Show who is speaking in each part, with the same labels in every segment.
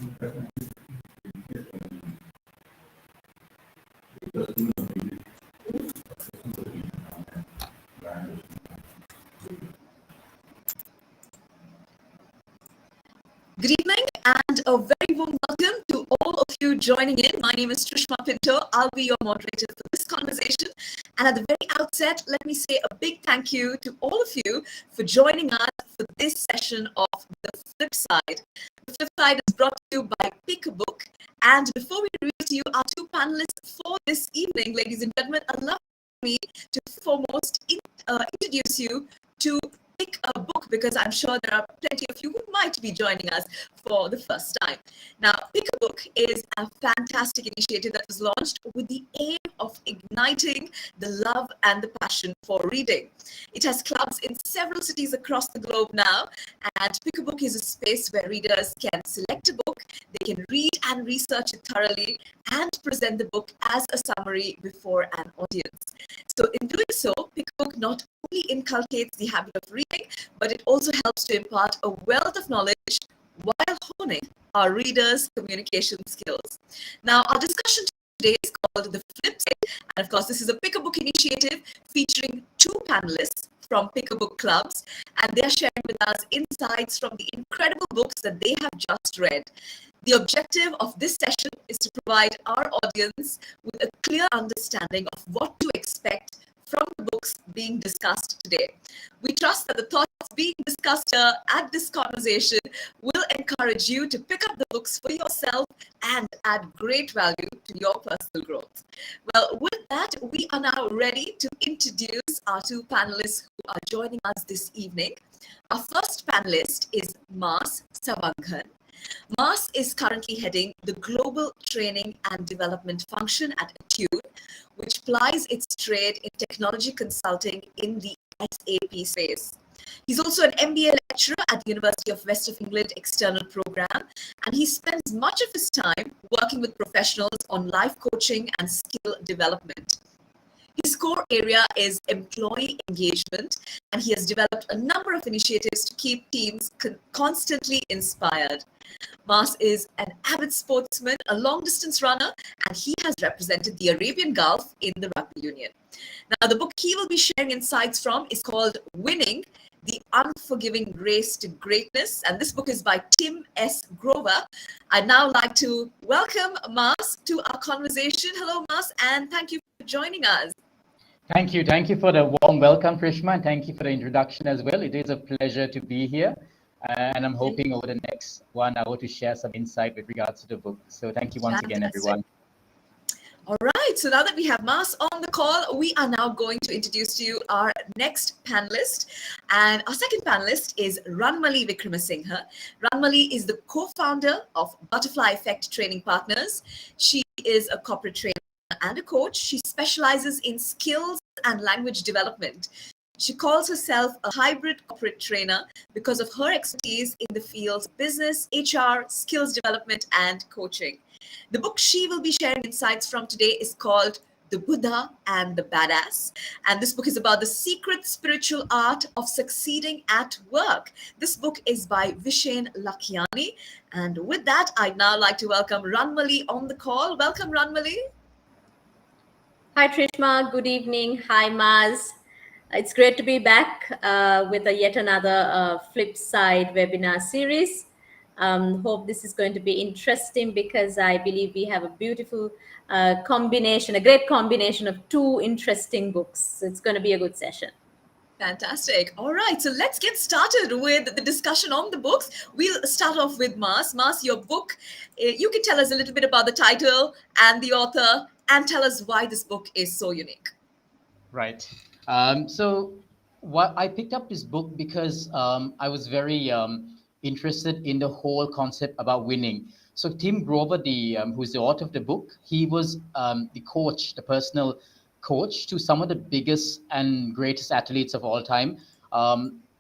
Speaker 1: Good evening and a very warm welcome to all of you joining in. My name is Trishma Pinto. I'll be your moderator for this conversation. And at the very outset, let me say a big thank you to all of you for joining us for this session of The Flip Side. The Flip Side is brought to you by Pick a Book. And before we reveal to you our two panelists for this evening, ladies and gentlemen, allow me to foremost introduce you to Pick a Book, because I'm sure there are plenty of you who might be joining us for the first time. Now, Pick a Book is a fantastic initiative that was launched with the aim of igniting the love and the passion for reading. It has clubs in several cities across the globe now, and Pick a Book is a space where readers can select a book, they can read and research it thoroughly, and present the book as a summary before an audience. So in doing so, Pick a Book not only inculcates the habit of reading, but it also helps to impart a wealth of knowledge while honing our readers' communication skills. Now, our discussion today is called The Flip Side, and of course, this is a Pick a Book initiative featuring two panelists from Pick a Book clubs, and they are sharing with us insights from the incredible books that they have just read. The objective of this session is to provide our audience with a clear understanding of what to expect from the books being discussed today. We trust that the thoughts being discussed at this conversation will encourage you to pick up the books for yourself and add great value to your personal growth. Well, with that, we are now ready to introduce our two panelists who are joining us this evening. Our first panelist is Mas Savanghan. Mas is currently heading the Global Training and Development Function at Attune, which plies its trade in technology consulting in the SAP space. He's also an MBA lecturer at the University of West of England External Program, and he spends much of his time working with professionals on life coaching and skill development. His core area is employee engagement, and he has developed a number of initiatives to keep teams constantly inspired. Mas is an avid sportsman, a long-distance runner, and he has represented the Arabian Gulf in the Rugby Union. Now, the book he will be sharing insights from is called Winning: The Unforgiving Race to Greatness, and this book is by Tim S. Grover. I'd now like to welcome Mas to our conversation. Hello, Mas, and thank you for joining us.
Speaker 2: Thank you. Thank you for the warm welcome, Trishma, and thank you for the introduction as well. It is a pleasure to be here, and I'm hoping over the next 1 hour to share some insight with regards to the book. So thank you once again, everyone.
Speaker 1: All right, so now that we have Mas on the call, we are now going to introduce to you our next panelist. And our second panelist is Ranmali Vikramasinghe. Ranmali is the co-founder of Butterfly Effect Training Partners. She is a corporate trainer and a coach. She specializes in skills and language development. She calls herself a hybrid corporate trainer because of her expertise in the fields of business, HR, skills development, and coaching. The book she will be sharing insights from today is called The Buddha and the Badass. And this book is about the secret spiritual art of succeeding at work. This book is by Vishen Lakhiani. And with that, I'd now like to welcome Ranmali on the call. Welcome, Ranmali.
Speaker 3: Hi, Trishma. Good evening. Hi, Maz. It's great to be back with yet another Flip Side webinar series. Hope this is going to be interesting because I believe we have a beautiful combination, a great combination of two interesting books. So it's going to be a good session.
Speaker 1: Fantastic. All right, so let's get started with the discussion on the books. We'll start off with Mas. Mas, your book, you can tell us a little bit about the title and the author, and tell us why this book is so unique.
Speaker 2: Right. So what I picked up this book because I was very interested in the whole concept about winning. So Tim Grover, who's the author of the book, he was the coach, the personal coach to some of the biggest and greatest athletes of all time.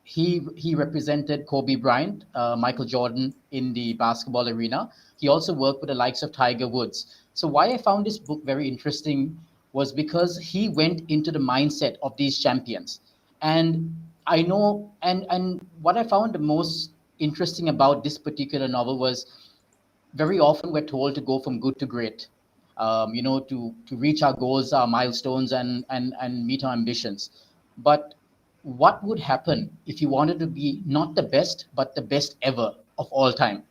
Speaker 2: He represented Kobe Bryant, Michael Jordan in the basketball arena. He also worked with the likes of Tiger Woods. So why I found this book very interesting was because he went into the mindset of these champions. And I know, and what I found the most interesting about this particular novel was very often we're told to go from good to great, to reach our goals, our milestones, and meet our ambitions. But what would happen if you wanted to be not the best, but the best ever of all time?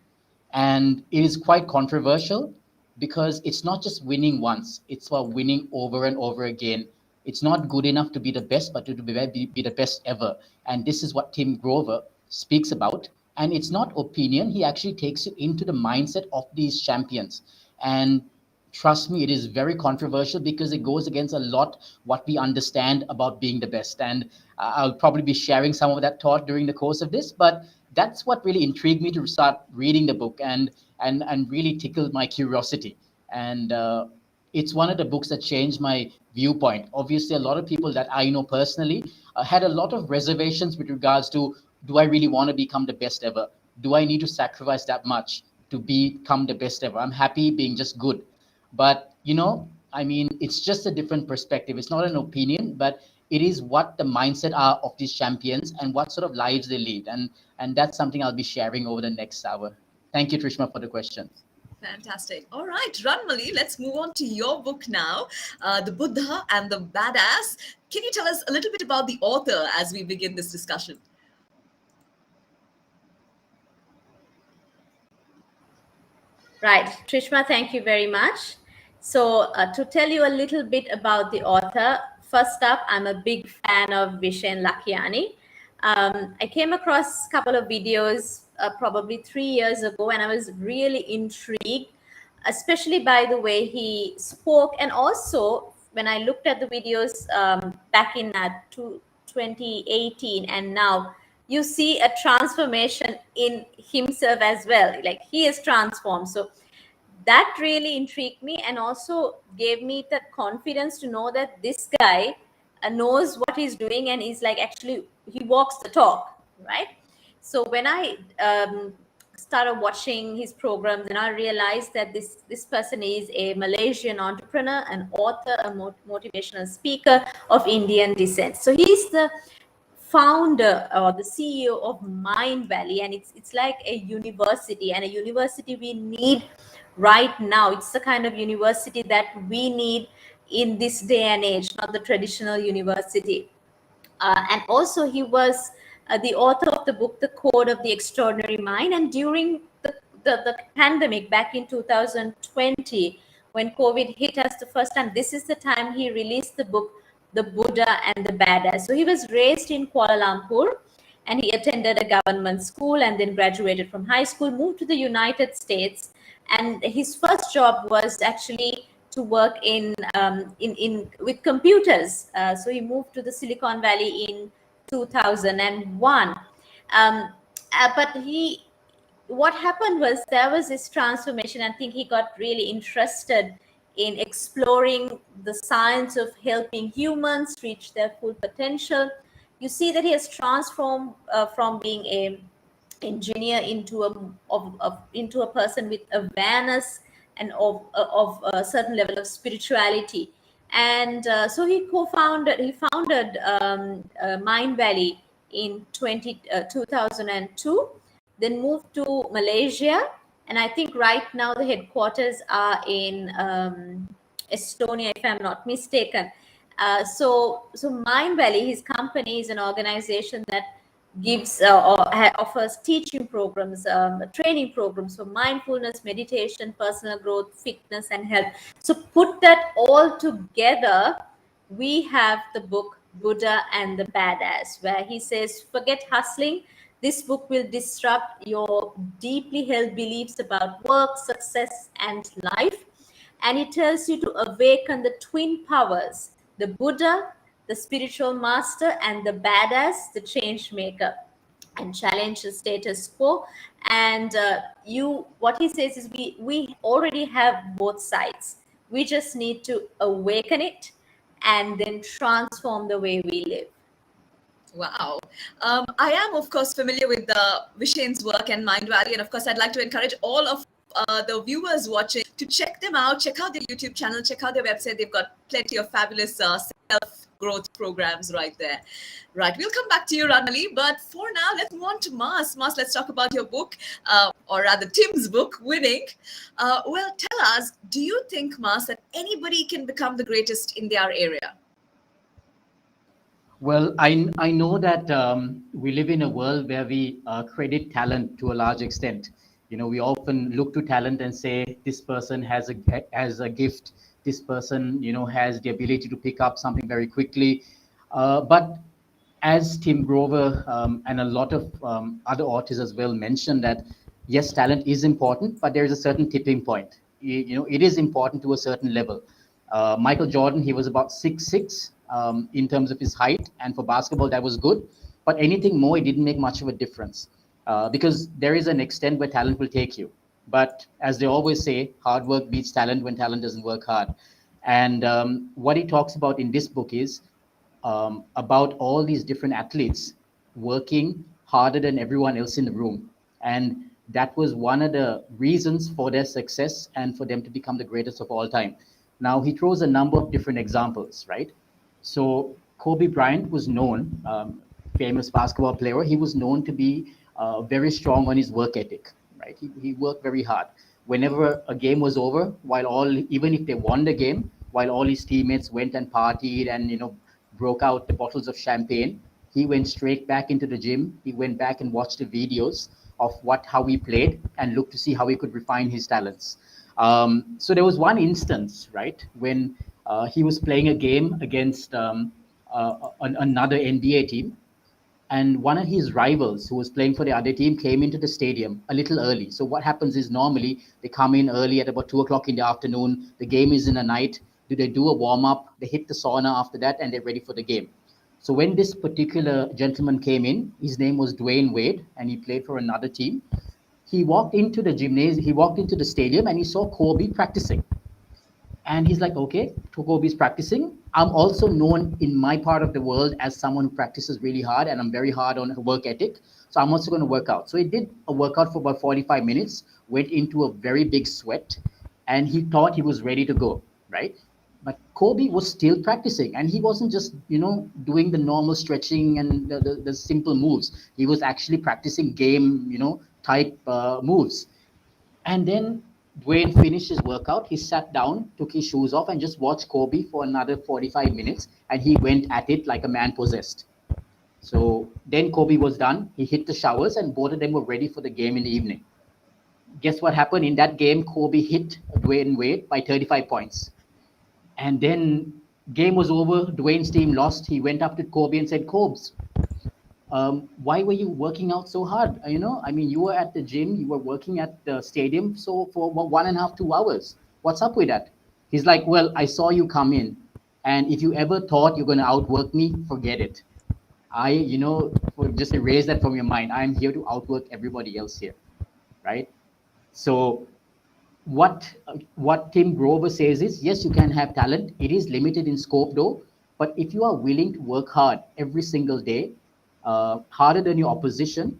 Speaker 2: And it is quite controversial because it's not just winning once, it's about winning over and over again. It's not good enough to be the best, but to be the best ever. And this is what Tim Grover speaks about. And it's not opinion, he actually takes you into the mindset of these champions. And trust me, it is very controversial because it goes against a lot what we understand about being the best. And I'll probably be sharing some of that thought during the course of this, but that's what really intrigued me to start reading the book, and really tickled my curiosity. And it's one of the books that changed my viewpoint. Obviously, a lot of people that I know personally had a lot of reservations with regards to, do I really want to become the best ever? Do I need to sacrifice that much to become the best ever? I'm happy being just good. But I mean, it's just a different perspective. It's not an opinion, but it is what the mindset are of these champions and what sort of lives they lead. And that's something I'll be sharing over the next hour. Thank you, Trishma, for the question.
Speaker 1: Fantastic. All right, Ranmali, let's move on to your book now, The Buddha and the Badass. Can you tell us a little bit about the author as we begin this discussion?
Speaker 3: Right, Trishma, thank you very much. So to tell you a little bit about the author, first up, I'm a big fan of Vishen Lakhiani. I came across a couple of videos probably 3 years ago, and I was really intrigued, especially by the way he spoke. And also, when I looked at the videos back in 2018 and now, you see a transformation in himself as well. Like, he is transformed. So that really intrigued me and also gave me the confidence to know that this guy knows what he's doing, and he's like, actually, he walks the talk, right? So when I started watching his programs, and I realized that this person is a Malaysian entrepreneur, an author, a motivational speaker of Indian descent. So he's the founder or the CEO of Mind Valley, and it's like a university, and a university we need right now. It's the kind of university that we need in this day and age, not the traditional university. And also, he was the author of the book, The Code of the Extraordinary Mind. And during the pandemic back in 2020, when COVID hit us the first time, this is the time he released the book, The Buddha and the Badass. So he was raised in Kuala Lumpur, and he attended a government school and then graduated from high school, moved to the United States. And his first job was actually to work in with computers. So he moved to the Silicon Valley in 2001. But what happened was, there was this transformation. I think he got really interested in exploring the science of helping humans reach their full potential. You see that he has transformed from being a engineer into a person with awareness and of a certain level of spirituality. And so he founded Mind Valley in 2002, then moved to Malaysia, and I think right now the headquarters are in Estonia, if I'm not mistaken. So Mind Valley, his company, is an organization that gives offers teaching programs, training programs for mindfulness, meditation, personal growth, fitness, and health. So put that all together, we have the book Buddha and the Badass, where he says, forget hustling. This book will disrupt your deeply held beliefs about work, success, and life. And it tells you to awaken the twin powers, the Buddha, the spiritual master, and the badass, the change maker, and challenge the status quo. And what he says is, we already have both sides. We just need to awaken it and then transform the way we live.
Speaker 1: Wow. I am, of course, familiar with Vishen's work and Mind Valley. And of course, I'd like to encourage all of the viewers watching to check them out, check out their YouTube channel, check out their website. They've got plenty of fabulous self-growth programs right there. Right, we'll come back to you, Ranali. But for now, let's move on to Mas. Mas, let's talk about your book, or rather Tim's book, Winning. Well, tell us, do you think, Mas, that anybody can become the greatest in their area?
Speaker 2: Well, I know that we live in a world where we credit talent to a large extent. You know, we often look to talent and say this person has a gift. This person, you know, has the ability to pick up something very quickly. But as Tim Grover and a lot of other authors as well mentioned that yes, talent is important, but there is a certain tipping point. You know, it is important to a certain level. Michael Jordan, he was about 6'6" in terms of his height, and for basketball that was good. But anything more, it didn't make much of a difference because there is an extent where talent will take you. But as they always say, hard work beats talent when talent doesn't work hard. And what he talks about in this book is about all these different athletes working harder than everyone else in the room. And that was one of the reasons for their success and for them to become the greatest of all time. Now, he throws a number of different examples, right? So, Kobe Bryant was known, famous basketball player, he was known to be very strong on his work ethic, right? He worked very hard. Whenever a game was over, even if they won the game, while all his teammates went and partied and, you know, broke out the bottles of champagne, he went straight back into the gym. He went back and watched the videos of how he played and looked to see how he could refine his talents. So there was one instance, right, when he was playing a game against another NBA team, and one of his rivals who was playing for the other team came into the stadium a little early. So what happens is normally they come in early at about 2 o'clock in the afternoon. The game is in the night. They do a warm up? They hit the sauna after that, and they're ready for the game. So when this particular gentleman came in, his name was Dwayne Wade, and he played for another team. He walked into the gymnasium. He walked into the stadium, and he saw Kobe practicing. And he's like, okay, Kobe's practicing. I'm also known in my part of the world as someone who practices really hard, and I'm very hard on work ethic. So I'm also going to work out. So he did a workout for about 45 minutes, went into a very big sweat, and he thought he was ready to go, right? But Kobe was still practicing, and he wasn't just, you know, doing the normal stretching and the simple moves. He was actually practicing game, you know, type moves. And then Dwayne finished his workout. He sat down, took his shoes off, and just watched Kobe for another 45 minutes. And he went at it like a man possessed. So then Kobe was done. He hit the showers, and both of them were ready for the game in the evening. Guess what happened in that game? Kobe hit Dwayne Wade by 35 points. And then game was over. Dwayne's team lost. He went up to Kobe and said, Kobes, why were you working out so hard? You know, I mean, you were at the gym, you were working at the stadium so for 1.5, 2 hours. What's up with that? He's like, well, I saw you come in, and if you ever thought you're going to outwork me, forget it. You know, just erase that from your mind. I'm here to outwork everybody else here, right? So what Tim Grover says is, yes, you can have talent. It is limited in scope though, but if you are willing to work hard every single day, harder than your opposition,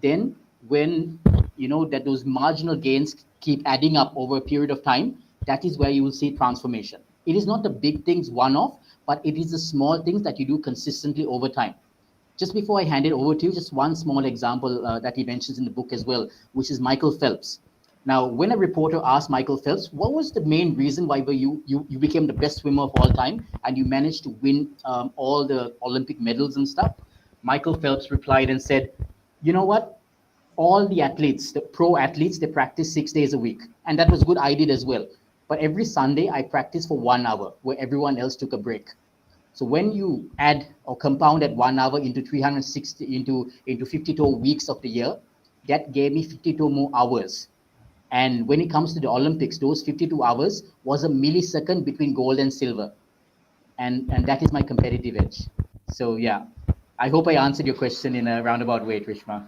Speaker 2: then when you know that those marginal gains keep adding up over a period of time, that is where you will see transformation. It is not the big things one off, but it is the small things that you do consistently over time. Just before I hand it over to you, just one small example that he mentions in the book as well, which is Michael Phelps. Now, when a reporter asked Michael Phelps, what was the main reason why you became the best swimmer of all time and you managed to win all the Olympic medals and stuff? Michael Phelps replied and said, you know what? All the athletes, the pro athletes, they practice 6 days a week. And that was good. I did as well. But every Sunday, I practiced for 1 hour where everyone else took a break. So when you add or compound that 1 hour into 360 into 52 weeks of the year, that gave me 52 more hours. And when it comes to the Olympics, those 52 hours was a millisecond between gold and silver. And that is my competitive edge. So yeah, I hope I answered your question in a roundabout way, Trishma.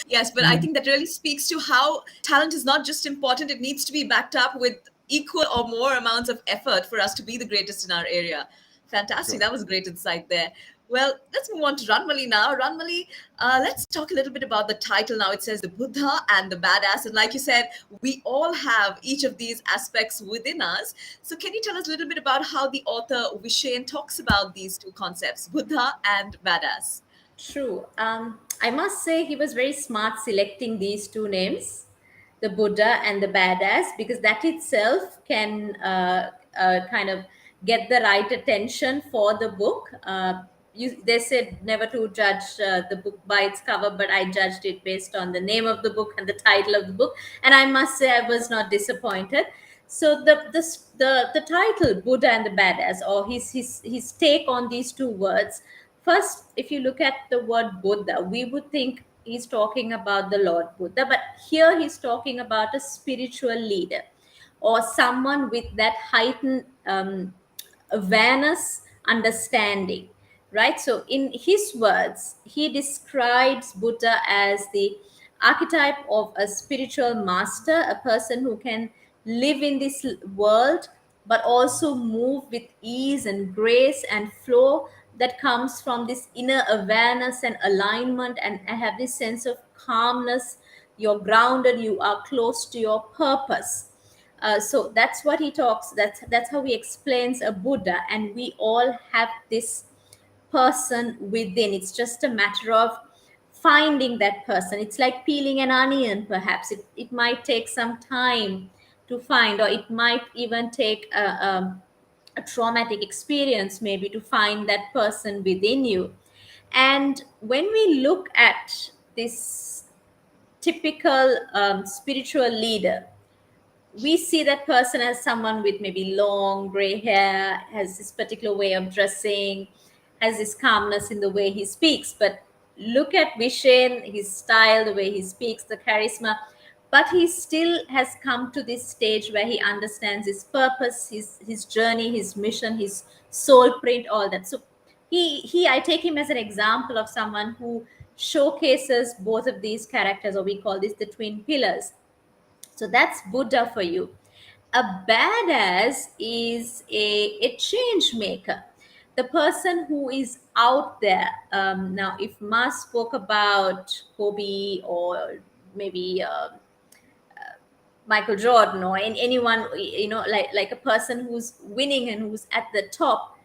Speaker 1: Yes, but I think that really speaks to how talent is not just important, it needs to be backed up with equal or more amounts of effort for us to be the greatest in our area. Fantastic.
Speaker 2: Sure.
Speaker 1: That was great insight there. Well, let's move on to Ranmali now. Ranmali, let's talk a little bit about the title now. It says the Buddha and the Badass. And like you said, we all have each of these aspects within us. So can you tell us a little bit about how the author Vishen talks about these two concepts, Buddha and Badass?
Speaker 3: True. I must say he was very smart selecting these two names, the Buddha and the Badass, because that itself can kind of get the right attention for the book. They said never to judge the book by its cover, but I judged it based on the name of the book and the title of the book, and I must say I was not disappointed. So the title Buddha and the Badass, or his take on these two words. First, if you look at the word Buddha, we would think he's talking about the Lord Buddha, but here he's talking about a spiritual leader or someone with that heightened awareness, understanding, right? So, in his words, he describes Buddha as the archetype of a spiritual master, a person who can live in this world but also move with ease and grace and flow that comes from this inner awareness and alignment, and have this sense of calmness. You're grounded, you are close to your purpose. So that's what he talks. That's how he explains a Buddha, and we all have this person within. It's just a matter of finding that person. It's like peeling an onion. Perhaps it might take some time to find, or it might even take a traumatic experience maybe to find that person within you. And when we look at this typical spiritual leader, we see that person as someone with maybe long gray hair, has this particular way of dressing, has this calmness in the way he speaks. But look at Vishen, his style, the way he speaks, the charisma. But he still has come to this stage where he understands his purpose, his journey, his mission, his soul print, all that. So he I take him as an example of someone who showcases both of these characters, or we call this the twin pillars. So that's Buddha for you. A badass is a change maker, the person who is out there. Now, if Mas spoke about Kobe, or maybe Michael Jordan, or anyone, like a person who's winning and who's at the top,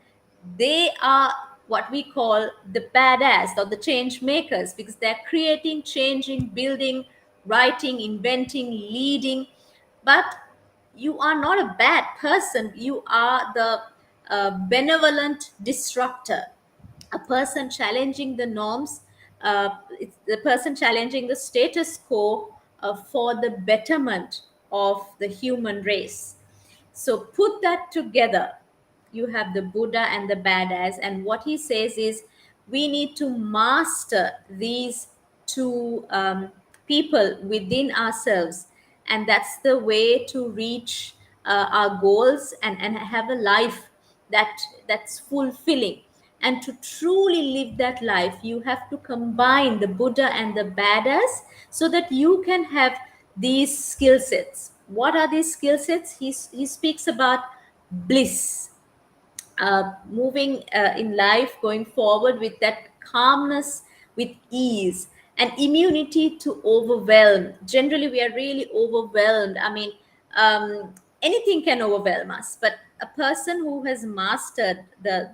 Speaker 3: they are what we call the badass or the change makers, because they're creating, changing, building, writing, inventing, leading. But you are not a bad person, you are the benevolent disruptor, a person challenging the norms. It's the person challenging the status quo for the betterment of the human race. So put that together, you have the Buddha and the badass. And what he says is we need to master these two people within ourselves. And that's the way to reach our goals, and have a life that's fulfilling. And to truly live that life, you have to combine the Buddha and the badass, so that you can have these skill sets. What are these skill sets? He speaks about bliss, moving in life, going forward with that calmness, with ease, and immunity to overwhelm. Generally, we are really overwhelmed. I mean, anything can overwhelm us, but a person who has mastered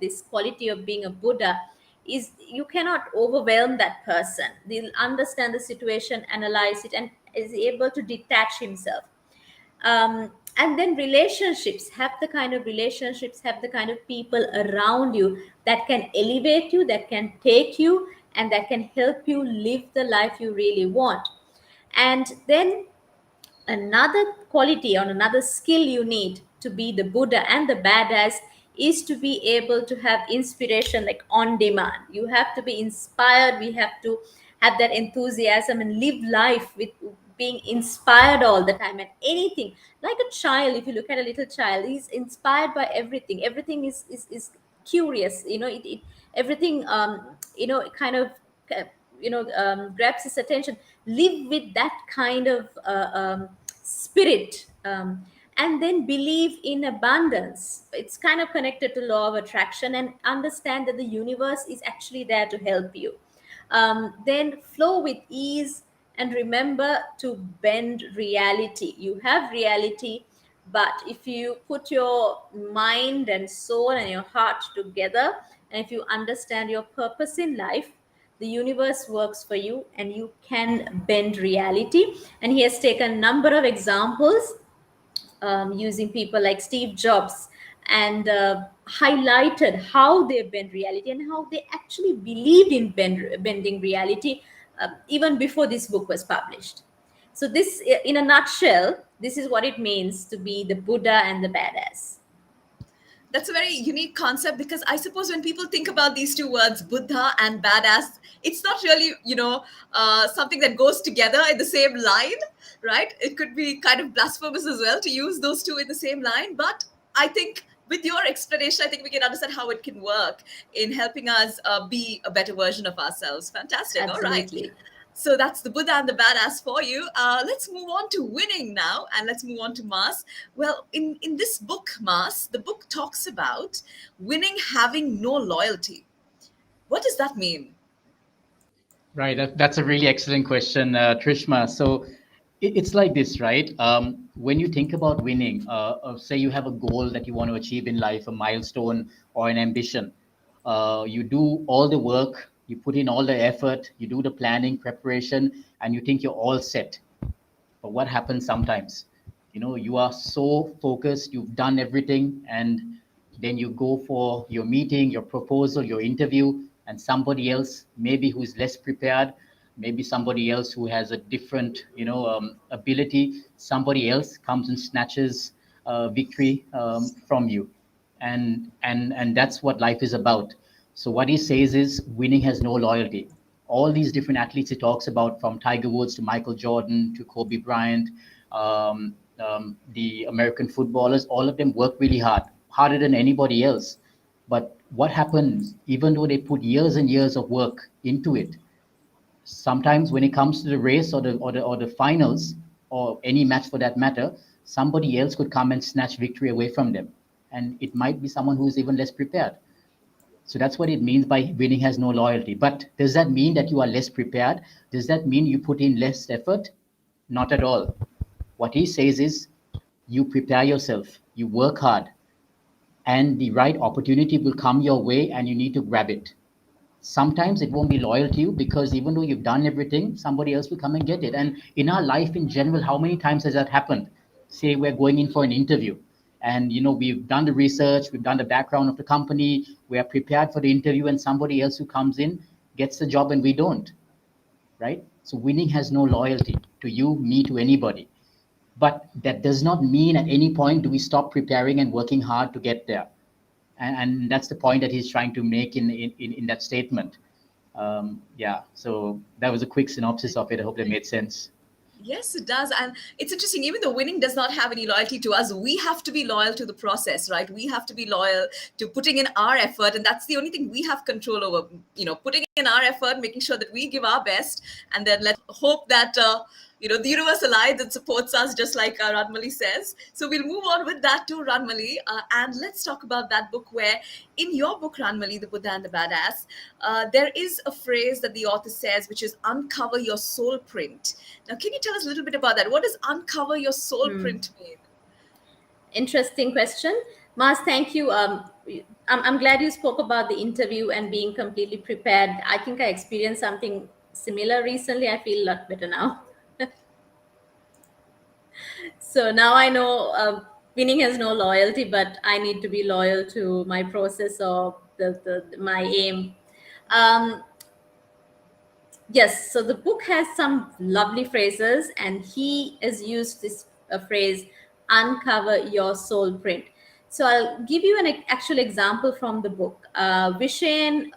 Speaker 3: this quality of being a Buddha, is you cannot overwhelm that person. They'll understand the situation, analyze it, and is able to detach himself. And then relationships, have the kind of people around you that can elevate you, that can take you, and that can help you live the life you really want. And then another quality or another skill you need to be the Buddha and the badass is to be able to have inspiration like on demand. You have to be inspired. We have to have that enthusiasm and live life with being inspired all the time. And anything, like a child, if you look at a little child, he's inspired by everything. Everything is curious. Everything kind of uh, grabs his attention. Live with that kind of spirit, and then believe in abundance. It's kind of connected to law of attraction, and understand that the universe is actually there to help you. Then flow with ease, and remember to bend reality. You have reality, but if you put your mind and soul and your heart together, and if you understand your purpose in life, the universe works for you and you can bend reality. And he has taken a number of examples, using people like Steve Jobs, and highlighted how they bend reality and how they actually believed in bending reality, even before this book was published. So, this, in a nutshell, this is what it means to be the Buddha and the badass.
Speaker 1: That's a very unique concept, because I suppose when people think about these two words, Buddha and badass, it's not really, something that goes together in the same line, right? It could be kind of blasphemous as well to use those two in the same line. But I think with your explanation, I think we can understand how it can work in helping us be a better version of ourselves. Fantastic. All right.
Speaker 3: Absolutely.
Speaker 1: So that's the Buddha and the badass for you. Let's move on to winning now, and let's move on to Mars. Well, in this book, Mars, the book talks about winning having no loyalty. What does that mean?
Speaker 2: Right, that's a really excellent question, Trishma. So it's like this, right? When you think about winning, say you have a goal that you want to achieve in life, a milestone or an ambition, you do all the work, you put in all the effort, you do the planning, preparation, and you think you're all set. But what happens sometimes? You are so focused, you've done everything, and then you go for your meeting, your proposal, your interview, and somebody else, maybe who's less prepared, maybe somebody else who has a different, ability, somebody else comes and snatches victory from you, and that's what life is about. So what he says is winning has no loyalty. All these different athletes he talks about, from Tiger Woods to Michael Jordan to Kobe Bryant, the American footballers, all of them work really hard, harder than anybody else. But what happens, even though they put years and years of work into it, sometimes when it comes to the race or the finals or any match for that matter, somebody else could come and snatch victory away from them, and it might be someone who's even less prepared. So that's what it means by winning has no loyalty. But does that mean that you are less prepared? Does that mean you put in less effort? Not at all. What he says is you prepare yourself, you work hard, and the right opportunity will come your way and you need to grab it. Sometimes it won't be loyal to you, because even though you've done everything, somebody else will come and get it. And in our life in general, how many times has that happened? Say we're going in for an interview, and we've done the research, we've done the background of the company, we are prepared for the interview, and somebody else who comes in gets the job and we don't, right? So winning has no loyalty to you, me, to anybody. But that does not mean at any point do we stop preparing and working hard to get there. And that's the point that he's trying to make in that statement. Yeah, so that was a quick synopsis of it. I hope that made sense.
Speaker 1: Yes, it does. And it's interesting, even though winning does not have any loyalty to us, we have to be loyal to the process, right? We have to be loyal to putting in our effort. And that's the only thing we have control over, putting in our effort, making sure that we give our best, and then let's hope that, the universe aligns and supports us, just like Ranmali says. So we'll move on with that too, Ranmali. And let's talk about that book where, in your book, Ranmali, The Buddha and the Badass, there is a phrase that the author says, which is uncover your soul print. Now, can you tell us a little bit about that? What does uncover your soul print mean?
Speaker 3: Interesting question. Mars, thank you. I'm glad you spoke about the interview and being completely prepared. I think I experienced something similar recently. I feel a lot better now. So now I know, winning has no loyalty, but I need to be loyal to my process or my aim. Um, Yes, so the book has some lovely phrases, and he has used this phrase, uncover your soul print. So I'll give you an actual example from the book. Vishen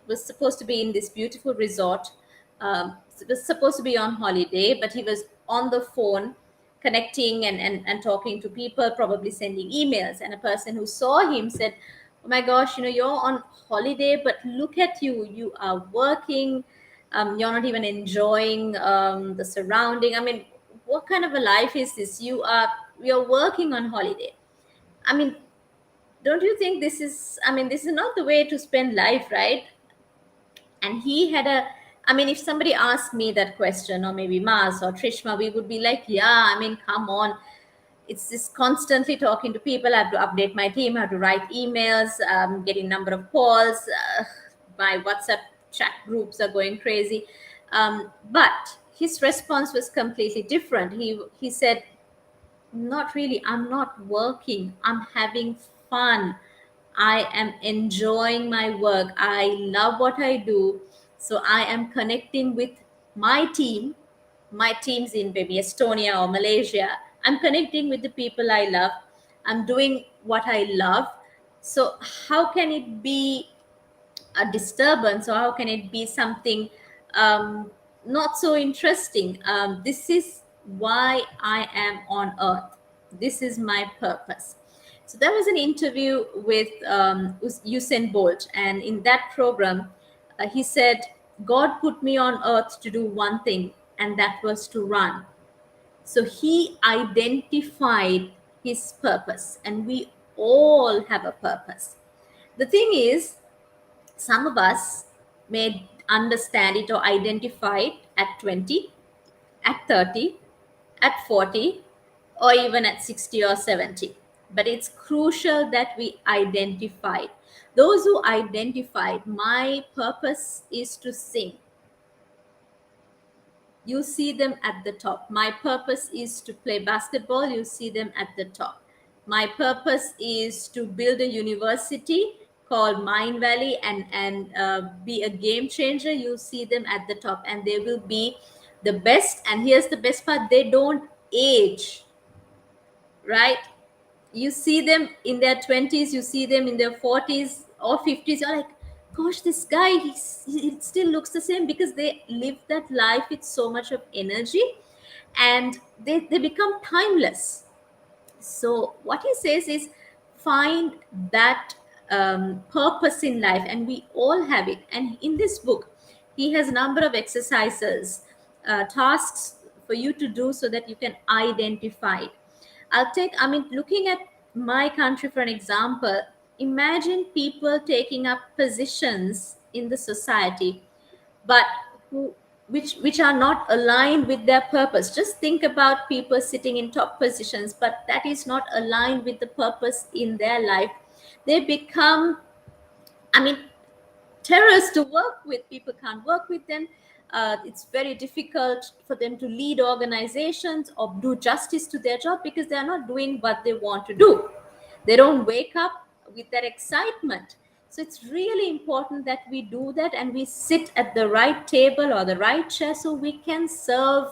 Speaker 3: was supposed to be in this beautiful resort. Was supposed to be on holiday, but he was on the phone connecting and talking to people, probably sending emails. And a person who saw him said, oh my gosh, you're on holiday, but look at you. You are working, you're not even enjoying the surrounding. I mean, what kind of a life is this? You are you're working on holiday. I mean, don't you think this is, I mean, this is not the way to spend life, right? And he had a, I mean, if somebody asked me that question, or maybe Mars or Trishma, we would be like, yeah, I mean, come on, it's just constantly talking to people. I have to update my team, I have to write emails, getting number of calls, my WhatsApp chat groups are going crazy. But his response was completely different. He said, not really, I'm not working, I'm having fun, I am enjoying my work, I love what I do. So I am connecting with my team, my teams in maybe Estonia or Malaysia. I'm connecting with the people I love, I'm doing what I love. So how can it be a disturbance, or how can it be something um, not so interesting? This is why I am on earth, this is my purpose. So there was an interview with Usain Bolt, and in that program he said, God put me on earth to do one thing, and that was to run. So he identified his purpose, and we all have a purpose. The thing is, some of us may understand it or identify it at 20, at 30, at 40, or even at 60 or 70. But it's crucial that we identify it. Those who identified, my purpose is to sing, you see them at the top. My purpose is to play basketball, you see them at the top. My purpose is to build a university called Mind Valley and be a game changer, you see them at the top, and they will be the best. And here's the best part, they don't age, right? You see them in their 20s, you see them in their 40s or 50s, you're like, gosh, this guy, he still looks the same, because they live that life with so much of energy, and they become timeless. So what he says is, find that purpose in life, and we all have it. And in this book he has a number of exercises, tasks for you to do, so that you can identify it. I mean, looking at my country for an example, imagine people taking up positions in the society, but who, which are not aligned with their purpose. Just think about people sitting in top positions, but that is not aligned with the purpose in their life. They become, I mean, terrors to work with. People can't work with them. It's very difficult for them to lead organizations or do justice to their job, because they are not doing what they want to do. They don't wake up with that excitement. So it's really important that we do that, and we sit at the right table or the right chair, so we can serve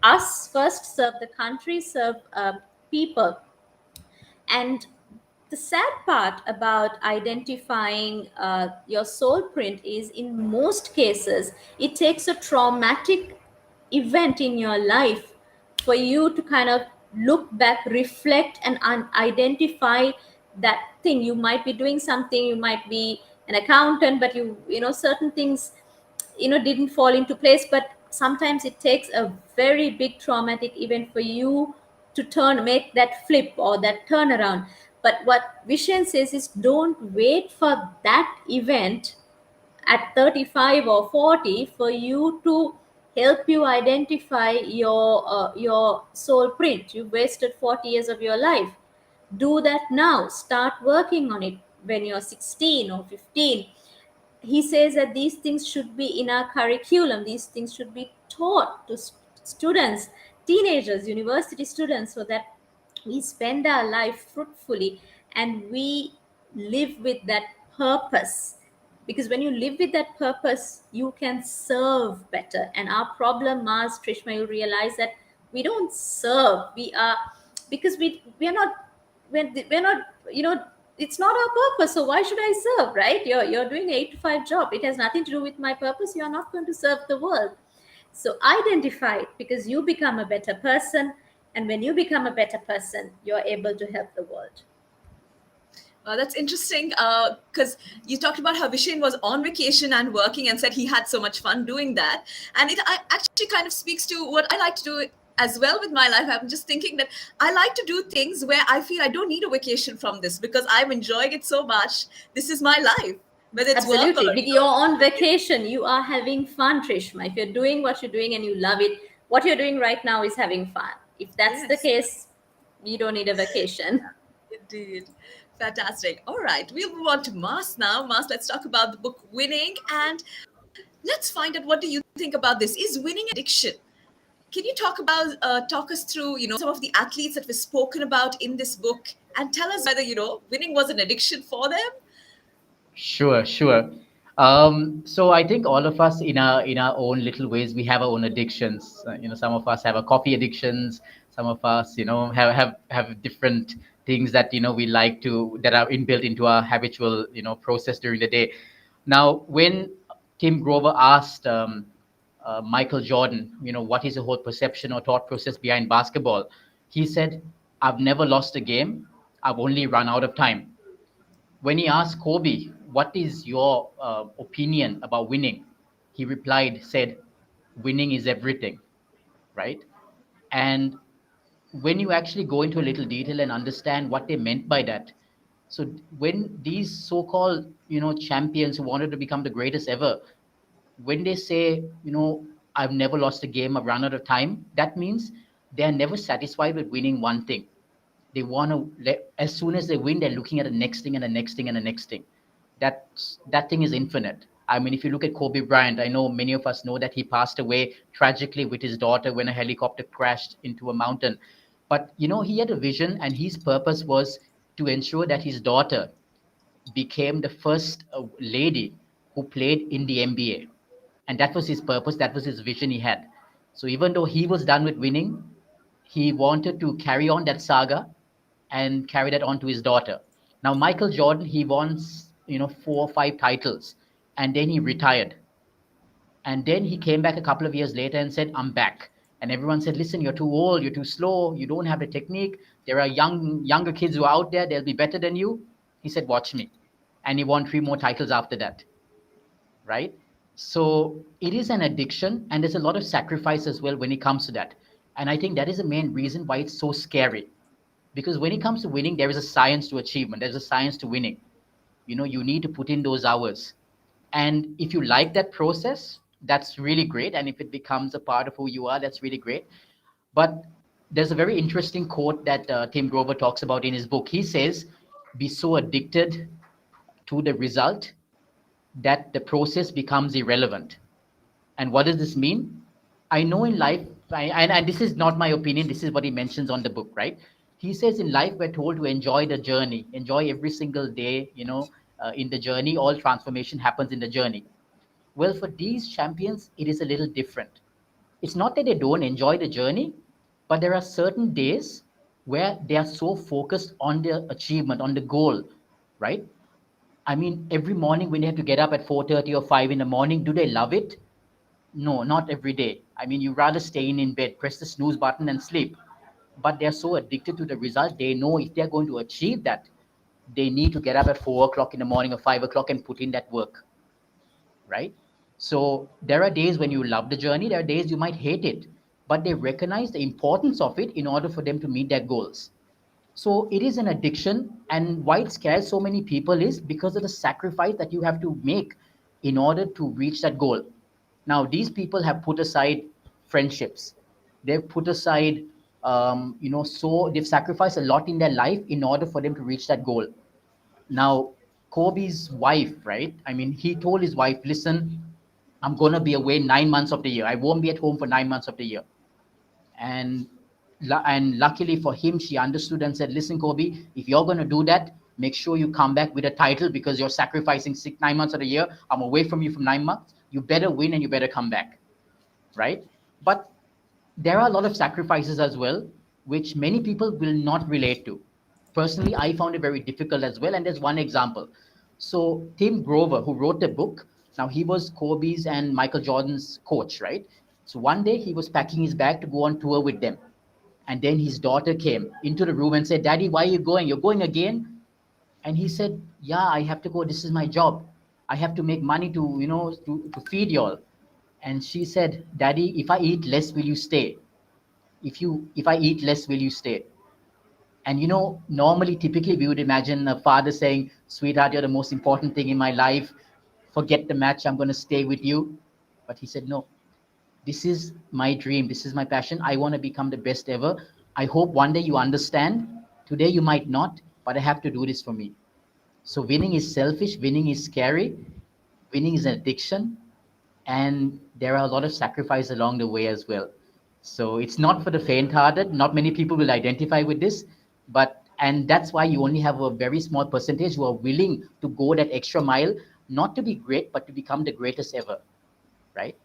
Speaker 3: us first, serve the country, serve people. And the sad part about identifying your soul print is, in most cases, it takes a traumatic event in your life for you to kind of look back, reflect, and identify that thing. You might be doing something, you might be an accountant, but you know, certain things, you know, didn't fall into place. But sometimes it takes a very big traumatic event for you to make that flip or that turnaround. But what Vishen says is, don't wait for that event at 35 or 40 for you to help you identify your soul print. You wasted 40 years of your life. Do that now, start working on it when you're 16 or 15. He says that these things should be in our curriculum, these things should be taught to students, teenagers, university students, so that we spend our life fruitfully and we live with that purpose. Because when you live with that purpose, you can serve better. And our problem, Mars, Trishma, you realize that we don't serve, we are, because we are not, we're not, you know, it's not our purpose, so why should I serve, right? You're doing an 8 to 5 job, it has nothing to do with my purpose, you're not going to serve the world. So identify it, because you become a better person, and when you become a better person, you're able to help the world.
Speaker 1: That's interesting, because you talked about how Vishen was on vacation and working, and said he had so much fun doing that. And it actually kind of speaks to what I like to do as well with my life. I'm just thinking that I like to do things where I feel I don't need a vacation from this because I'm enjoying it so much. This is my life, whether it's work or
Speaker 3: Absolutely. With your on vacation, you are having fun, Trishma. If you're doing what you're doing and you love it, what you're doing right now is having fun. If that's the
Speaker 1: yes,
Speaker 3: case, you don't need a vacation.
Speaker 1: indeed. Fantastic. All right, we'll move on to Mas now. Mas, let's talk about the book Winning, and let's find out, what do you think about this? Is winning addiction? Can you talk us through, some of the athletes that were spoken about in this book, and tell us whether, winning was an addiction for them?
Speaker 2: Sure, sure. So I think all of us in our own little ways, we have our own addictions. Some of us have a coffee addictions. Some of us, have different things that we like to that are inbuilt into our habitual process during the day. Now, when Tim Grover asked Michael Jordan, what is the whole perception or thought process behind basketball, he said, "I've never lost a game. I've only run out of time." When he asked Kobe, "What is your opinion about winning?" he replied, said, "Winning is everything," right? And when you actually go into a little detail and understand what they meant by that, so when these so-called, champions who wanted to become the greatest ever, when they say, "I've never lost a game, I've run out of time," that means they're never satisfied with winning one thing. They want to, as soon as they win, they're looking at the next thing and the next thing and the next thing. That thing is infinite. I mean, if you look at Kobe Bryant, I know many of us know that he passed away tragically with his daughter when a helicopter crashed into a mountain. But he had a vision, and his purpose was to ensure that his daughter became the first lady who played in the NBA. And that was his purpose, that was his vision he had. So even though he was done with winning, he wanted to carry on that saga and carry that on to his daughter. Now, Michael Jordan, he won, 4 or 5 titles, and then he retired. And then he came back a couple of years later and said, "I'm back." And everyone said, "Listen, you're too old, you're too slow, you don't have the technique. There are younger kids who are out there, they'll be better than you." He said, "Watch me." And he won 3 more titles after that, right? So it is an addiction, and there's a lot of sacrifice as well when it comes to that. And I think that is the main reason why it's so scary. Because when it comes to winning, there is a science to achievement, there's a science to winning. You need to put in those hours. And if you like that process, that's really great. And if it becomes a part of who you are, that's really great. But there's a very interesting quote that Tim Grover talks about in his book. He says, "Be so addicted to the result that the process becomes irrelevant." And what does this mean? I know in life, and this is not my opinion, this is what he mentions on the book, right? He says in life, we're told to enjoy the journey, enjoy every single day, in the journey. All transformation happens in the journey. Well, for these champions, it is a little different. It's not that they don't enjoy the journey, but there are certain days where they are so focused on the achievement, on the goal, right? I mean, every morning when they have to get up at 4:30 or 5 in the morning, do they love it? No, not every day. I mean, you rather stay in bed, press the snooze button and sleep. But they're so addicted to the result, they know if they're going to achieve that, they need to get up at 4 o'clock in the morning or 5 o'clock and put in that work, right? So there are days when you love the journey, there are days you might hate it, but they recognize the importance of it in order for them to meet their goals. So it is an addiction, and why it scares so many people is because of the sacrifice that you have to make in order to reach that goal. Now, these people have put aside friendships. They've put aside, so they've sacrificed a lot in their life in order for them to reach that goal. Now, Kobe's wife, right? I mean, he told his wife, "Listen, I'm going to be away 9 months of the year. I won't be at home for 9 months of the year." And luckily for him, she understood and said, "Listen, Kobe, if you're going to do that, make sure you come back with a title because you're sacrificing 9 months of the year. I'm away from you for 9 months. You better win and you better come back," right? But there are a lot of sacrifices as well, which many people will not relate to. Personally, I found it very difficult as well. And there's one example. So Tim Grover, who wrote the book, now he was Kobe's and Michael Jordan's coach, right? So one day he was packing his bag to go on tour with them. And then his daughter came into the room and said, "Daddy, why are you going? You're going again?" And he said, "Yeah, I have to go. This is my job. I have to make money to, to feed y'all." And she said, "Daddy, if I eat less, will you stay?" if I eat less, will you stay? And normally, typically, we would imagine a father saying, "Sweetheart, you're the most important thing in my life. Forget the match. I'm going to stay with you." But he said, "No, this is my dream. This is my passion. I want to become the best ever. I hope one day you understand. Today you might not, but I have to do this for me." So winning is selfish. Winning is scary. Winning is an addiction, and there are a lot of sacrifice along the way as well. So it's not for the faint-hearted. Not many people will identify with this, and that's why you only have a very small percentage who are willing to go that extra mile, not to be great, but to become the greatest ever, right?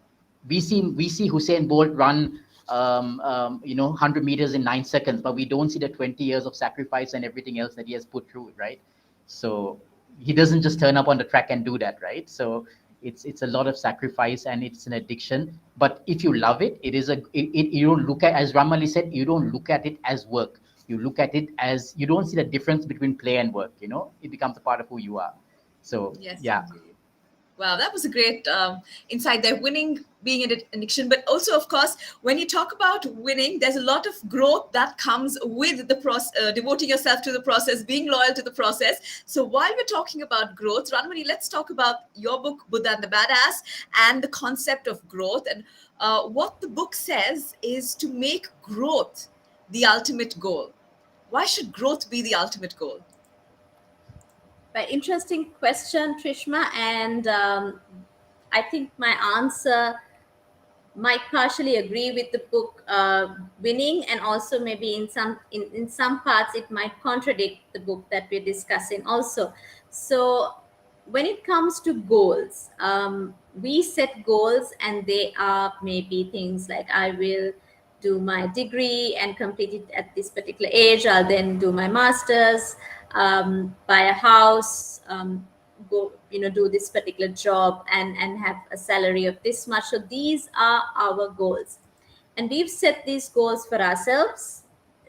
Speaker 2: We see Hussein Bolt run 100 meters in 9 seconds, but we don't see the 20 years of sacrifice and everything else that he has put through, right? So he doesn't just turn up on the track and do that, right? So it's a lot of sacrifice and it's an addiction. But if you love it, you don't look at, as Ramali said, you don't look at it as work. You look at it as, you don't see the difference between play and work. It becomes a part of who you are. So
Speaker 1: Yes,
Speaker 2: yeah.
Speaker 1: indeed. Wow, that was a great insight there. Winning being an addiction, but also, of course, when you talk about winning, there's a lot of growth that comes with the process, devoting yourself to the process, being loyal to the process. So while we're talking about growth, Ranmani, let's talk about your book, Buddha and the Badass, and the concept of growth. And what the book says is to make growth the ultimate goal. Why should growth be the ultimate goal?
Speaker 3: But interesting question, Trishma, and I think my answer might partially agree with the book winning, and also maybe in some parts it might contradict the book that we're discussing also. So when it comes to goals, we set goals, and they are maybe things like, I will do my degree and complete it at this particular age. I'll then do my master's, buy a house, go, do this particular job, and have a salary of this much. So these are our goals, and we've set these goals for ourselves.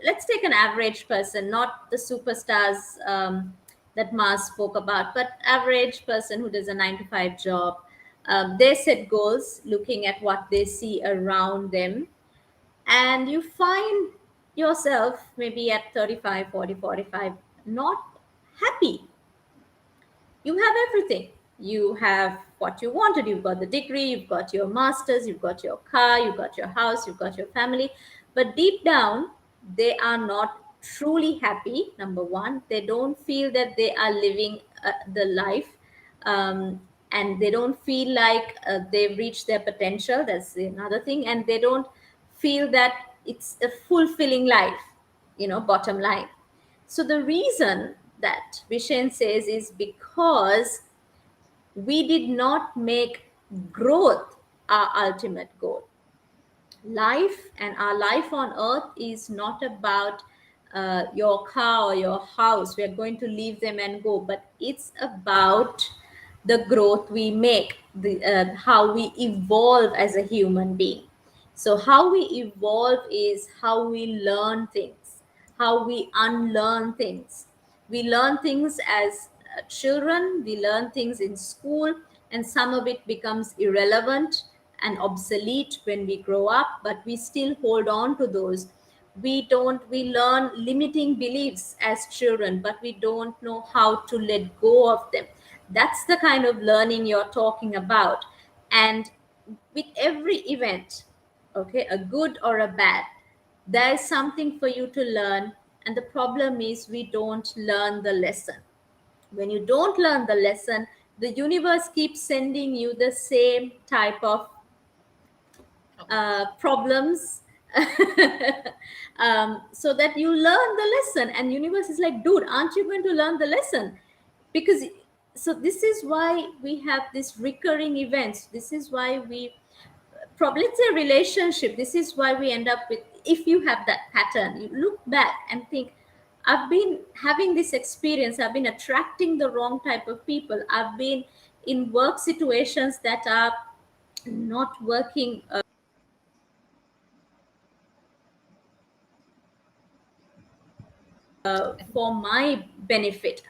Speaker 3: Let's take an average person, not the superstars that Mars spoke about, but average person who does a 9 to 5 job. They set goals looking at what they see around them, and you find yourself maybe at 35, 40, 45 not happy. You have everything. You have what you wanted. You've got the degree, you've got your master's, you've got your car, you've got your house, you've got your family. But deep down, they are not truly happy. Number one, they don't feel that they are living the life. And they don't feel like they've reached their potential. That's another thing. And they don't feel that it's a fulfilling life, bottom line. So the reason that Vishen says is because we did not make growth our ultimate goal. Life and our life on earth is not about your car or your house. We are going to leave them and go, but it's about the growth we make, how we evolve as a human being. So how we evolve is how we learn things, how we unlearn things. We learn things as children, we learn things in school, and some of it becomes irrelevant and obsolete when we grow up, but we still hold on to those. We learn limiting beliefs as children, but we don't know how to let go of them. That's the kind of learning you're talking about. And with every event, okay, a good or a bad, there is something for you to learn. And the problem is we don't learn the lesson. When you don't learn the lesson, the universe keeps sending you the same type of problems so that you learn the lesson. And universe is like, dude, aren't you going to learn the lesson? Because so this is why we have this recurring events. This is why we probably, let's say, relationship, this is why we end up with, if you have that pattern, you look back and think, I've been having this experience, I've been attracting the wrong type of people, I've been in work situations that are not working for my benefit.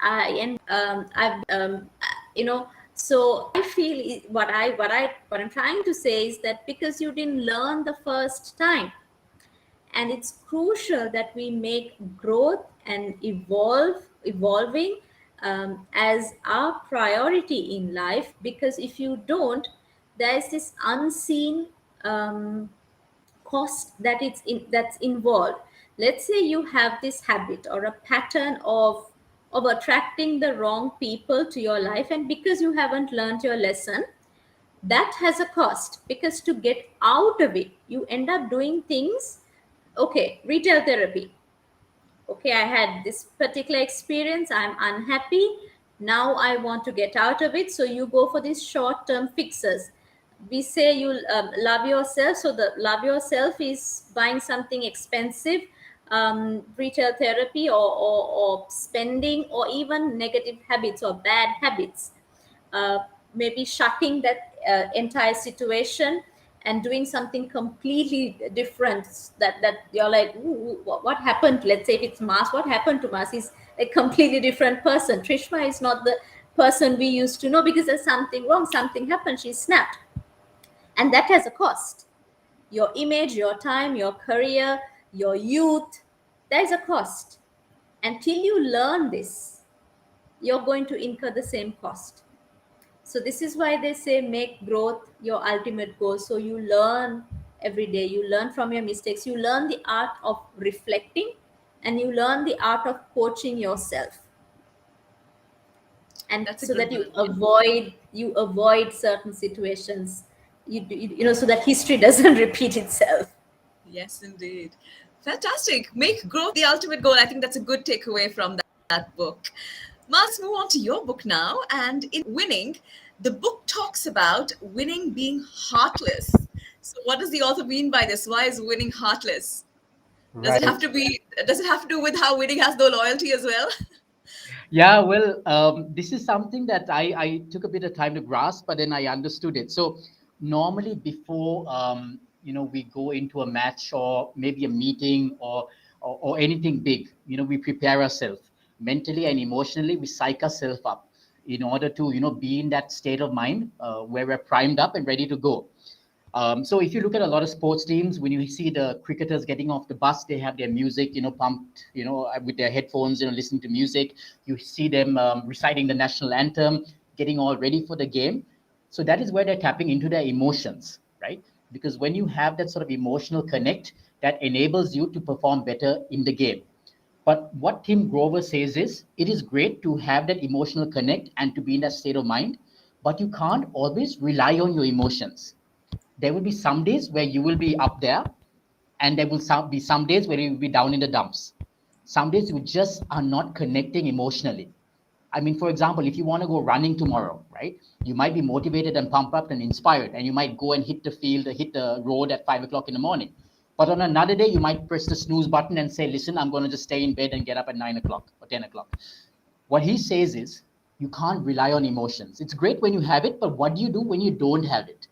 Speaker 3: So I feel what I'm trying to say is that because you didn't learn the first time, And it's crucial that we make growth and evolving as our priority in life, because if you don't, there's this unseen um, cost that's involved. Let's say you have this habit or a pattern of attracting the wrong people to your life, and because you haven't learned your lesson, that has a cost, because to get out of it you end up doing things. Okay, retail therapy. Okay, I had this particular experience, I'm unhappy, now I want to get out of it, so you go for these short term fixes. We say you love yourself, so the love yourself is buying something expensive, retail therapy, or spending, or even negative habits or bad habits, uh, maybe shutting that entire situation and doing something completely different, that you're like, "Ooh, what happened?" Let's say if it's Mars, what happened to Mars? He's a completely different person. Trishma is not the person we used to know, because there's something wrong, something happened, she snapped. And that has a cost. Your image, your time, your career, your youth, there is a cost. Until you learn this, you're going to incur the same cost. So this is why they say make growth your ultimate goal. So you learn every day, you learn from your mistakes, you learn the art of reflecting, and you learn the art of coaching yourself. And
Speaker 1: That's a
Speaker 3: so
Speaker 1: good
Speaker 3: that
Speaker 1: one.
Speaker 3: you avoid certain situations, so that history doesn't repeat itself.
Speaker 1: Yes, indeed. Fantastic. Make growth the ultimate goal. I think that's a good takeaway from that book. Mars, move on to your book now. And in Winning, the book talks about winning being heartless. So, what does the author mean by this? Why is winning heartless? Does it have
Speaker 2: Right.
Speaker 1: to be? Does it have to do with how winning has no loyalty as well?
Speaker 2: Yeah, well, this is something that I took a bit of time to grasp, but then I understood it. So normally before we go into a match or maybe a meeting or anything big, we prepare ourselves mentally and emotionally. We psych ourselves up in order to be in that state of mind where we're primed up and ready to go. So if you look at a lot of sports teams, when you see the cricketers getting off the bus, they have their music, pumped, with their headphones, listening to music. You see them reciting the national anthem, getting all ready for the game. So that is where they're tapping into their emotions, right? Because when you have that sort of emotional connect, that enables you to perform better in the game. But what Tim Grover says is it is great to have that emotional connect and to be in that state of mind, but you can't always rely on your emotions. There will be some days where you will be up there, and there will be some days where you will be down in the dumps. Some days you just are not connecting emotionally. I mean, for example, if you want to go running tomorrow, right? You might be motivated and pumped up and inspired, and you might go and hit the field, hit the road at 5 o'clock in the morning. But on another day, you might press the snooze button and say, listen, I'm going to just stay in bed and get up at 9 o'clock or 10 o'clock. What he says is, you can't rely on emotions. It's great when you have it, but what do you do when you don't have it?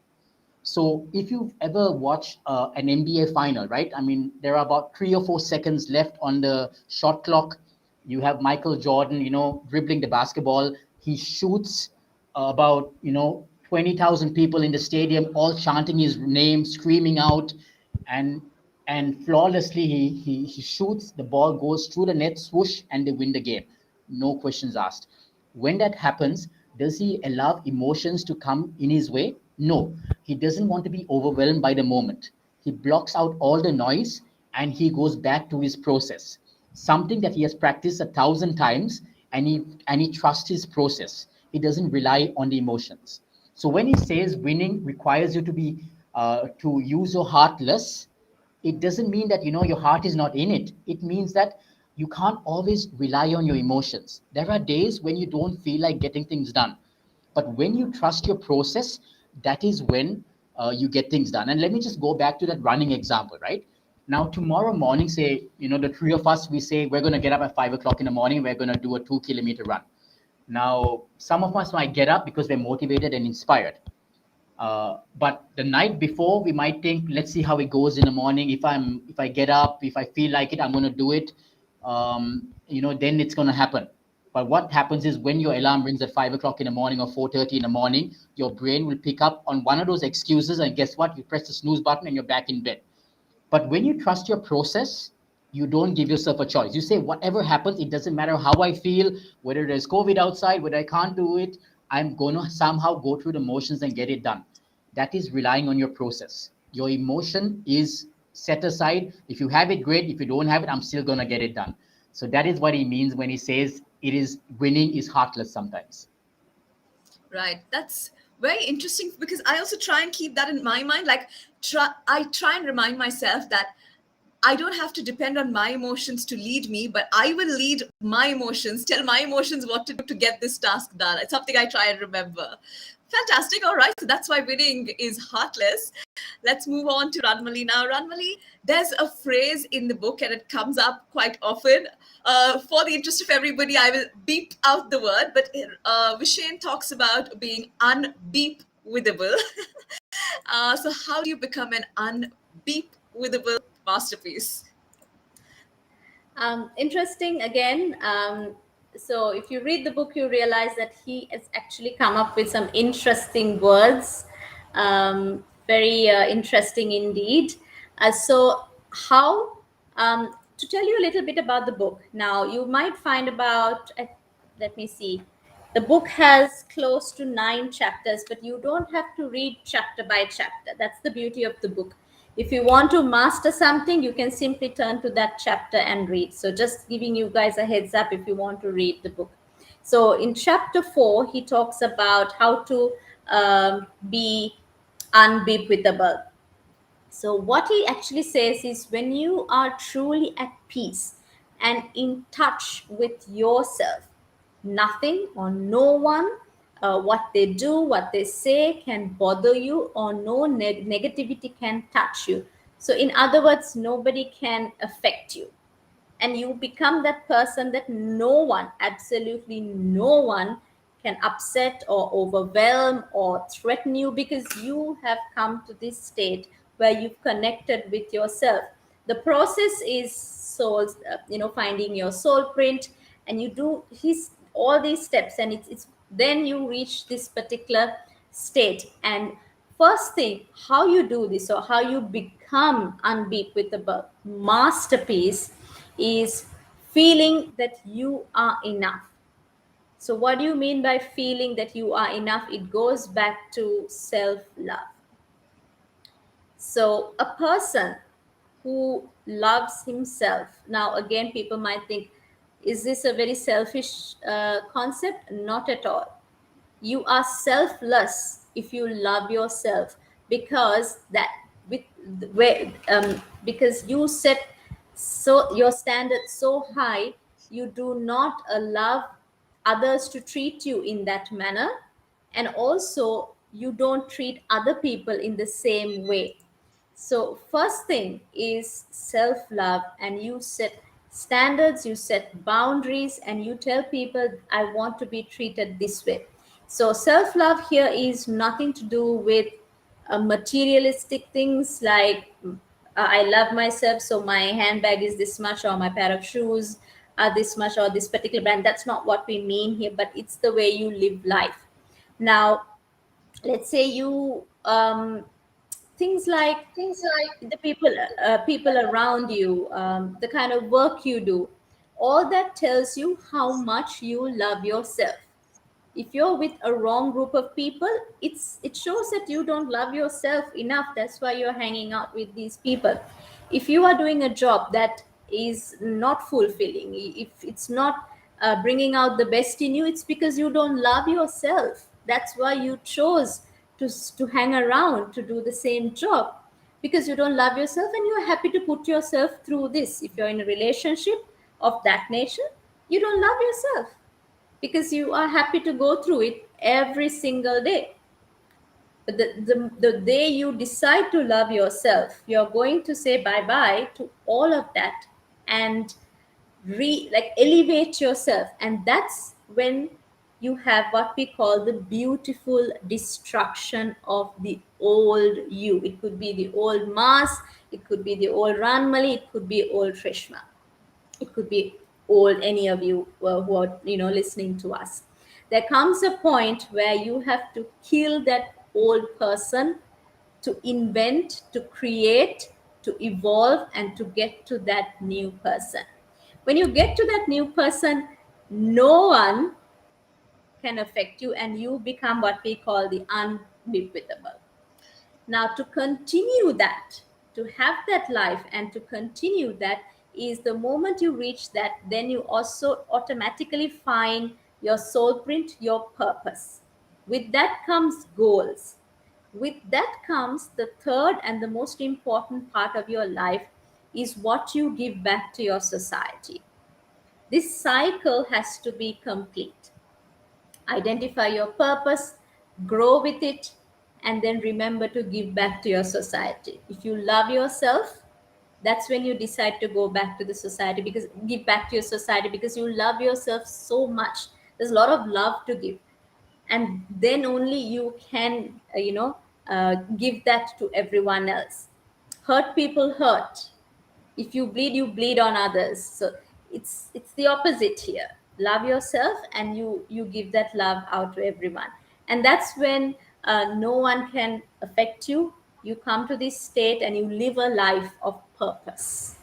Speaker 2: So if you've ever watched an NBA final, right? I mean, there are about 3 or 4 seconds left on the shot clock. You have Michael Jordan, dribbling the basketball. He shoots about, 20,000 people in the stadium, all chanting his name, screaming out, and and flawlessly he shoots. The ball goes through the net, swoosh, and they win the game. No questions asked. When that happens, does he allow emotions to come in his way? No, he doesn't want to be overwhelmed by the moment. He blocks out all the noise and he goes back to his process, something that he has practiced 1,000 times, and he trusts his process. He doesn't rely on the emotions. So when he says winning requires you to use your heart less, it doesn't mean that your heart is not in it. It means that you can't always rely on your emotions. There are days when you don't feel like getting things done, but when you trust your process, that is when you get things done. And let me just go back to that running example, right? Now tomorrow morning, say the three of us, we say we're going to get up at 5 o'clock in the morning, we're going to do a 2 kilometer run. Now some of us might get up because we're motivated and inspired, but the night before, we might think, let's see how it goes in the morning. If I get up, if I feel like it, I'm going to do it. Then it's going to happen. But what happens is when your alarm rings at 5 o'clock in the morning or 4:30 in the morning, your brain will pick up on one of those excuses, and guess what? You press the snooze button and you're back in bed. But when you trust your process, you don't give yourself a choice. You say, whatever happens, it doesn't matter how I feel, whether there's COVID outside, whether I can't do it, I'm going to somehow go through the motions and get it done. That is relying on your process. Your emotion is set aside. If you have it, great. If you don't have it, I'm still going to get it done. So that is what he means when he says it is winning is heartless sometimes.
Speaker 1: Right. That's very interesting because I also try and keep that in my mind. Like, I try and remind myself that I don't have to depend on my emotions to lead me, but I will lead my emotions, tell my emotions what to do to get this task done. It's something I try and remember. Fantastic. All right. So that's why winning is heartless. Let's move on to Ranmali now. Ranmali, there's a phrase in the book and it comes up quite often. For the interest of everybody, I will beep out the word, but Vishen talks about being unbeep withable. So how do you become an unbeep withable masterpiece?
Speaker 3: Interesting again. So if you read the book, you realize that he has actually come up with some interesting words. Very interesting indeed. So how to tell you a little bit about the book. Now you might find about let me see. The book has close to 9 chapters, but you don't have to read chapter by chapter. That's the beauty of the book. If you want to master something, you can simply turn to that chapter and read. So just giving you guys a heads up if you want to read the book. So in chapter 4, he talks about how to be unbeatable. So what he actually says is when you are truly at peace and in touch with yourself, nothing or no one, what they do, what they say can bother you, or no negativity can touch you. So in other words, nobody can affect you, and you become that person that no one, absolutely no one, can upset or overwhelm or threaten you, because you have come to this state where you've connected with yourself. The process is soul, finding your soul print, and you do his all these steps, and it's then you reach this particular state. And first thing, how you do this or how you become unbeat with the masterpiece is feeling that you are enough. So what do you mean by feeling that you are enough? It goes back to self love. So a person who loves himself, now again people might think, is this a very selfish concept? Not at all. You are selfless if you love yourself, because that with where because you set so your standards so high, you do not allow others to treat you in that manner, and also you don't treat other people in the same way. So first thing is self love, and you set standards, you set boundaries, and you tell people, I want to be treated this way. So self love here is nothing to do with materialistic things like I love myself, so my handbag is this much, or my pair of shoes are this much, or this particular brand. That's not what we mean here, but it's the way you live life. Now, let's say you things like the people around you, the kind of work you do, all that tells you how much you love yourself. If you're with a wrong group of people, it shows that you don't love yourself enough. That's why you're hanging out with these people. If you are doing a job that is not fulfilling, if it's not bringing out the best in you, it's because you don't love yourself. That's why you chose to hang around to do the same job, because you don't love yourself and you're happy to put yourself through this. If you're in a relationship of that nature, you don't love yourself, because you are happy to go through it every single day. But the day you decide to love yourself, you're going to say bye bye to all of that and elevate yourself. And that's when you have what we call the beautiful destruction of the old you. It could be the old Mars, it could be the old Ranmali, it could be old Trishma, it could be old any of you who are listening to us. There comes a point where you have to kill that old person to invent, to create, to evolve and to get to that new person. When you get to that new person, no one can affect you, and you become what we call the unbeatable. Now, to continue that, to have that life and to continue that, is the moment you reach that, then you also automatically find your soul print, your purpose. With that comes goals. With that comes the third and the most important part of your life, is what you give back to your society. This cycle has to be complete. Identify your purpose, grow with it, and then remember to give back to your society. If you love yourself, that's when you decide to go back to the society, because give back to your society, because you love yourself so much. There's a lot of love to give, and then only you can give that to everyone else. Hurt people hurt. If you bleed, you bleed on others. So it's the opposite here. Love yourself, and you give that love out to everyone, and that's when no one can affect you. You come to this state and you live a life of purpose.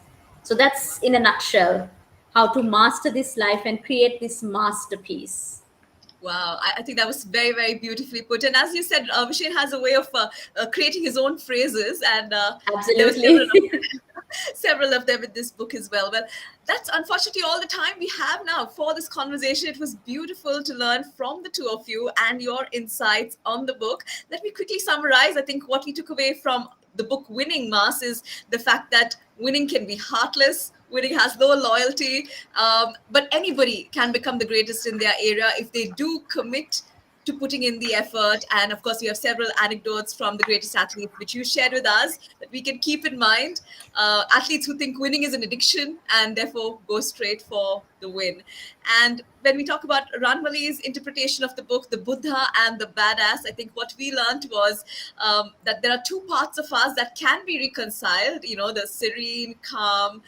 Speaker 3: So that's in a nutshell how to master this life and create this masterpiece.
Speaker 1: Wow, I think that was very, very beautifully put. And as you said, Vishen has a way of creating his own phrases, and there were
Speaker 3: Absolutely.
Speaker 1: several of them in this book as well. Well, that's unfortunately all the time we have now for this conversation. It was beautiful to learn from the two of you and your insights on the book. Let me quickly summarize. I think what we took away from the book Winning, Mass, is the fact that winning can be heartless. Winning has no loyalty, but anybody can become the greatest in their area if they do commit to putting in the effort. And of course, you have several anecdotes from the greatest athletes, which you shared with us, that we can keep in mind. Athletes who think winning is an addiction and therefore go straight for the win. And when we talk about Ranmali's interpretation of the book, The Buddha and the Badass, I think what we learned was that there are two parts of us that can be reconciled. You know, the serene, calm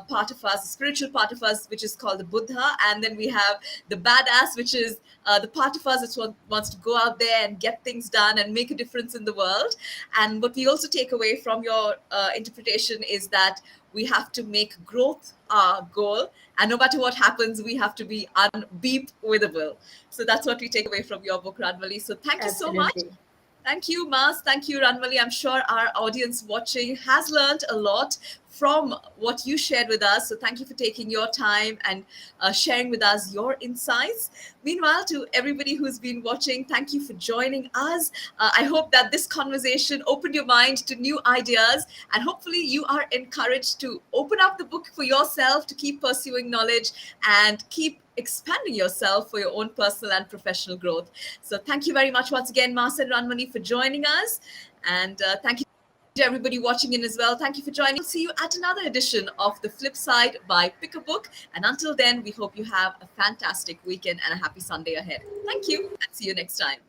Speaker 1: part of us, the spiritual part of us, which is called the Buddha. And then we have the badass, which is the part of us that wants to go out there and get things done and make a difference in the world. And what we also take away from your interpretation is that we have to make growth our goal. And no matter what happens, we have to be unbeatable. So that's what we take away from your book, Ranmali. So thank you so much.
Speaker 3: Absolutely.
Speaker 1: Thank you, Mas. Thank you, Ranmali. I'm sure our audience watching has learned a lot from what you shared with us. So thank you for taking your time and sharing with us your insights. Meanwhile, to everybody who's been watching, thank you for joining us. I hope that this conversation opened your mind to new ideas, and hopefully you are encouraged to open up the book for yourself, to keep pursuing knowledge and keep expanding yourself for your own personal and professional growth. So thank you very much once again, Mas and Ranmali, for joining us. And thank you to everybody watching in as well. Thank you for joining. We'll see you at another edition of The Flip Side by Pick a Book. And until then, we hope you have a fantastic weekend and a happy Sunday ahead. Thank you, and see you next time.